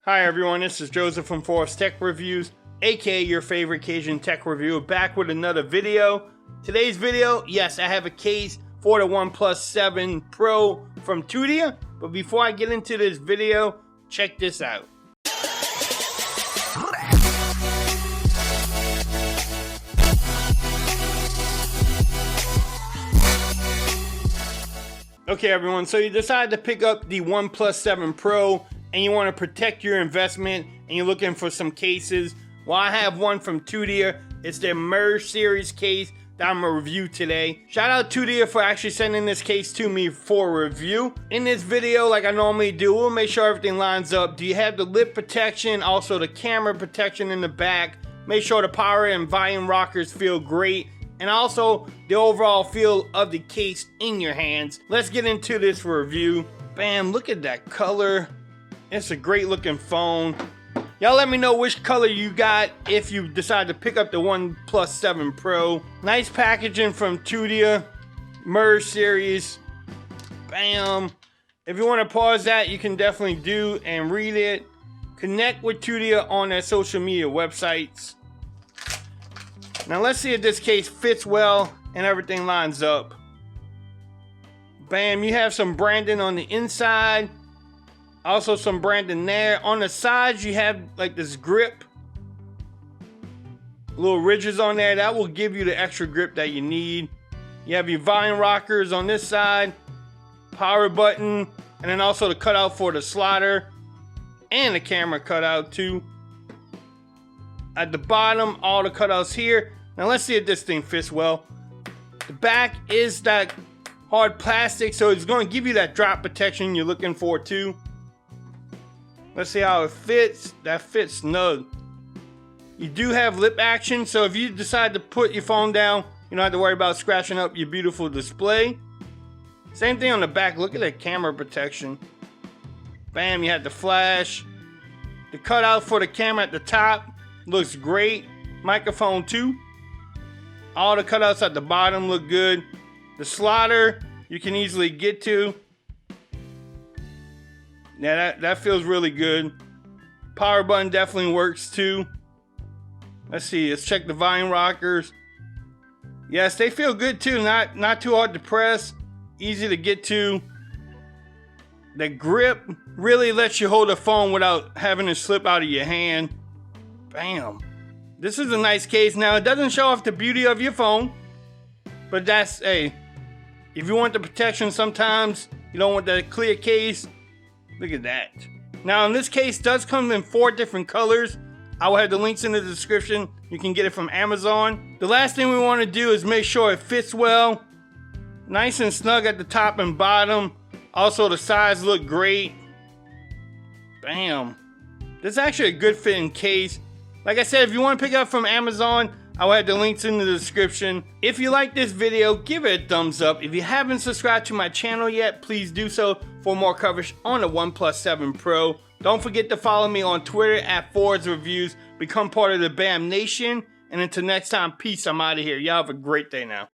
Hi everyone, this is Joseph from Forest Tech Reviews, aka your favorite Cajun tech reviewer, back with another video. Today's video, yes, I have a case for the OnePlus 7 Pro from Tudia, but before I get into this video, check this out. Okay everyone, so you decided to pick up the OnePlus 7 Pro and you want to protect your investment and you're looking for some cases. Well, I have one from Tudia. It's their Merge series case that I'm going to review today. Shout out Tudia for actually sending this case to me for review. In this video, like I normally do, we'll make sure everything lines up. Do you have the lip protection, also the camera protection in the back? Make sure the power and volume rockers feel great, and also the overall feel of the case in your hands. Let's get into this review. Bam, look at that color. It's a great looking phone. Y'all let me know which color you got if you decide to pick up the OnePlus 7 Pro. Nice packaging from Tudia, Merge series. Bam. If you want to pause that, you can definitely do and read it. Connect with Tudia on their social media websites. Now let's see if this case fits well and everything lines up. Bam, you have some branding on the inside. Also some branding there. On the sides you have like this grip. Little ridges on there. That will give you the extra grip that you need. You have your volume rockers on this side. Power button. And then also the cutout for the slider. And the camera cutout too. At the bottom, all the cutouts here. Now let's see if this thing fits well. The back is that hard plastic, so it's going to give you that drop protection you're looking for too. Let's see how it fits. That fits snug. You do have lip action, so if you decide to put your phone down, you don't have to worry about scratching up your beautiful display. Same thing on the back. Look at that camera protection. Bam, you have the flash. The cutout for the camera at the top looks great. Microphone too. All the cutouts at the bottom look good. The slider you can easily get to. Yeah, that feels really good. Power button definitely works too. Let's see, let's check the volume rockers. Yes, they feel good too. Not too hard to press. Easy to get to. The grip really lets you hold the phone without having it slip out of your hand. Bam. This is a nice case. Now, it doesn't show off the beauty of your phone, but that's, hey, if you want the protection sometimes, you don't want that clear case. Look at that. Now, in this case, does come in 4 different colors. I will have the links in the description. You can get it from Amazon. The last thing we want to do is make sure it fits well. Nice and snug at the top and bottom. Also, the sides look great. Bam. This is actually a good fitting case. Like I said, if you want to pick it up from Amazon, I will have the links in the description. If you like this video, give it a thumbs up. If you haven't subscribed to my channel yet, please do so for more coverage on the OnePlus 7 Pro. Don't forget to follow me on Twitter at Fords Reviews. Become part of the BAM Nation. And until next time, peace. I'm out of here. Y'all have a great day now.